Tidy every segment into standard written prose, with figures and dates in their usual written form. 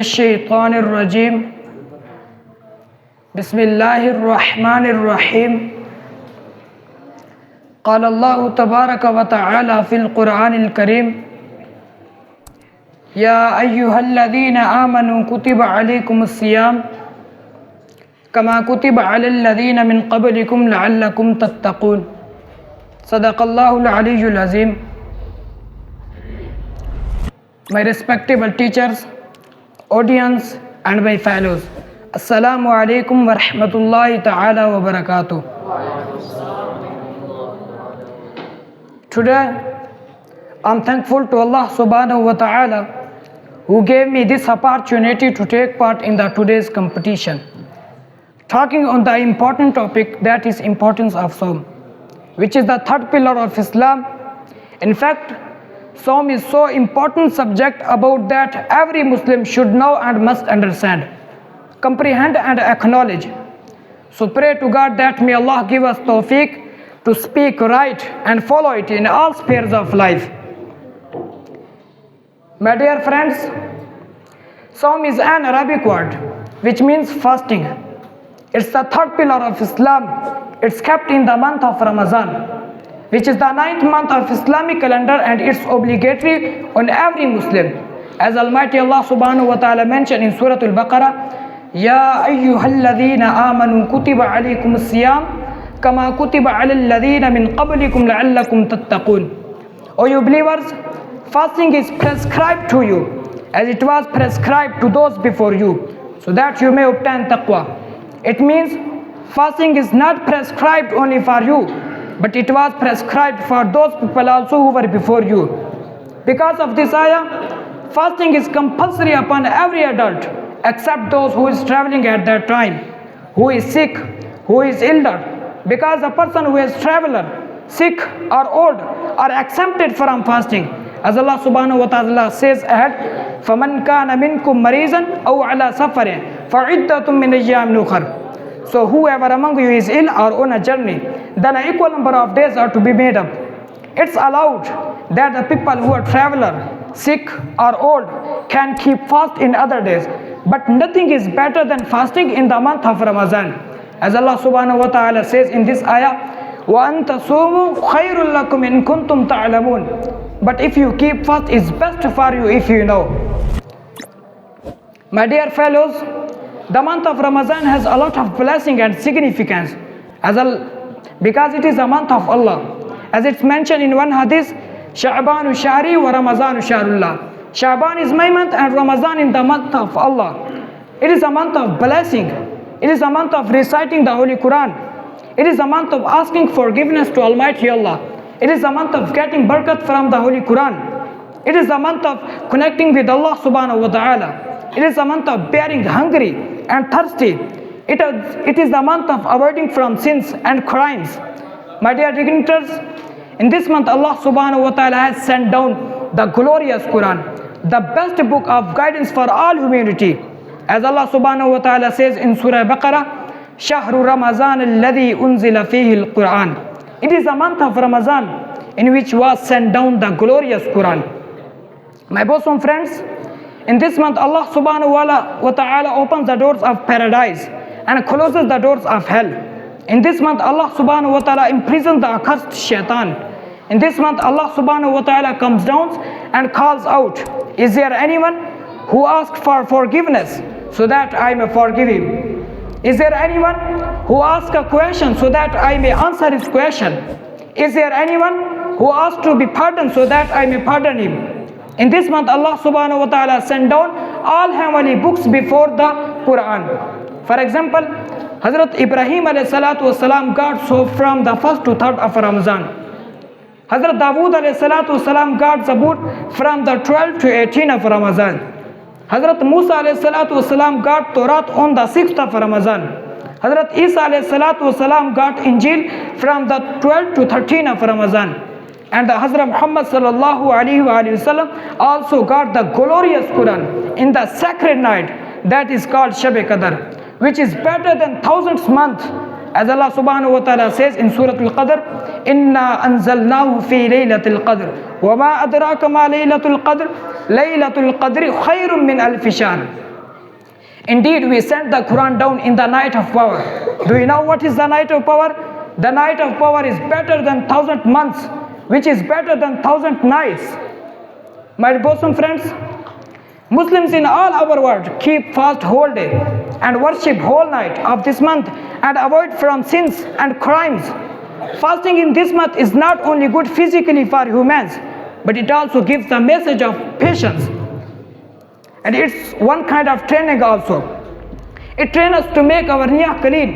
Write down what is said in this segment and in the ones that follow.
الشيطان الرجيم بسم الله الرحمن الرحيم قال الله تبارك وتعالى في القرآن الكريم يا أيها الذين آمنوا كتب عليكم الصيام كما كتب على الذين من قبلكم لعلكم تتقون صدق الله العلي العظيم. My respectable teachers, audience and my fellows, Assalamu alaikum wa rahmatullahi ta'ala wa barakatuh. Today I'm thankful to Allah subhanahu wa ta'ala who gave me this opportunity to take part in the today's competition, talking on the important topic, that is importance of Saum, which is the third pillar of Islam. In fact, Saum is so important subject about that every Muslim should know and must understand, comprehend and acknowledge. So pray to God that may Allah give us tawfiq to speak right and follow it in all spheres of life. My dear friends, Saum is an Arabic word which means fasting. It's the third pillar of Islam. It's kept in the month of Ramadan, which is the 9th month of Islamic calendar, and it's obligatory on every Muslim. As Almighty Allah subhanahu wa ta'ala mentioned in Surah Al-Baqarah, Ya ayyuhalladhina amanu kutiba alaykum as-siyam kama kutiba ala alladhina min qablikum la'allakum tattaqun. O you believers, fasting is prescribed to you as it was prescribed to those before you, so that you may obtain taqwa. It means fasting is not prescribed only for you, but it was prescribed for those people also who were before you. Because of this ayah, fasting is compulsory upon every adult except those who is traveling at that time, who is sick, who is elder. Because a person who is traveler, sick or old are exempted from fasting. As Allah subhanahu wa ta'ala says ahead, فَمَنْ كَانَ مِنْكُمْ مَرِيزًا أَوْ عَلَى سَفَرٍ فَعِدَّةٌ مِّنْ أَيَّامٍ أُخَرَ. So whoever among you is ill or on a journey, then an equal number of days are to be made up. It's allowed that the people who are traveler, sick or old can keep fast in other days, but nothing is better than fasting in the month of Ramadan. As Allah subhanahu wa ta'ala says in this ayah, وَأَن تَصُومُوا خَيْرٌ لَكُمْ إِن كُنتُمْ تَعْلَمُونَ. But if you keep fast, is best for you if you know. My dear fellows, the month of Ramadan has a lot of blessing and significance, because it is a month of Allah. As it's mentioned in one hadith, Sha'banu Shari wa Ramazanu Sharullah. Sha'ban is my month and Ramadan is the month of Allah. It is a month of blessing. It is a month of reciting the Holy Quran. It is a month of asking forgiveness to Almighty Allah. It is a month of getting barakat from the Holy Quran. It is a month of connecting with Allah subhanahu wa ta'ala. It is a month of bearing hungry and thirsty. It is the month of avoiding from sins and crimes. My dear dignitaries, in this month Allah subhanahu wa ta'ala has sent down the glorious Quran, the best book of guidance for all humanity. As Allah subhanahu wa ta'ala says in Surah Baqarah, Shahru Ramazan alladhi unzila fihi al-Quran. It is a month of Ramadan in which was sent down the glorious Quran. My bosom friends, in this month Allah subhanahu wa ta'ala opens the doors of paradise and closes the doors of hell. In this month Allah subhanahu wa ta'ala imprisons the accursed shaitan. In this month Allah subhanahu wa ta'ala comes down and calls out, is there anyone who asks for forgiveness so that I may forgive him? Is there anyone who asks a question so that I may answer his question? Is there anyone who asks to be pardoned so that I may pardon him? In this month Allah subhanahu wa ta'ala sent down all heavenly books before the Quran. For example, Hazrat Ibrahim alayhi salatu wasalam got soap from the 1st to 3rd of Ramadan. Hazrat Dawood alayhi salatu wasalam got Zabur from the 12th to 18th of Ramadan. Hazrat Musa alayhi salatu wasalam got Torah on the 6th of Ramadan. Hazrat Isa alayhi salatu wasalam got Injil from the 12th to 13th of Ramadan. And the Hazrat Muhammad sallallahu alaihi wasallam also got the glorious Quran in the sacred night that is called Shab-e-Qadr, which is better than thousands months. As Allah subhanahu wa ta'ala says in Surah Al-Qadr, Inna anzalnahu fi laylatil qadr wa ma adraka ma laylatul qadr laylatul qadri khayrun min alfi shahr. Indeed, we sent the Quran down in the night of power. Do you know what is the night of power? The night of power is better than 1,000 months, which is better than 1,000 nights. My bosom friends, Muslims in all our world keep fast whole day and worship whole night of this month and avoid from sins and crimes. Fasting in this month is not only good physically for humans, but it also gives the message of patience. And it's one kind of training also. It trains us to make our niyah clean.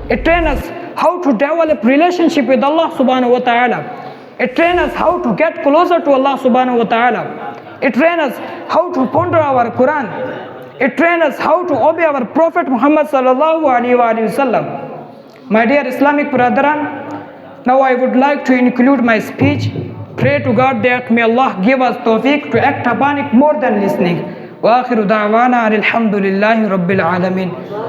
It trains us how to develop relationship with Allah subhanahu wa ta'ala. It trains us how to get closer to Allah subhanahu wa ta'ala. It trains us how to ponder our Quran. It trains us how to obey our Prophet Muhammad sallallahu alaihi wasallam. My dear Islamic brethren, now I would like to include my speech. Pray to God that may Allah give us tawfiq to act upon it more than listening. Wa akhiru da'wana alhamdulillahi rabbil alamin.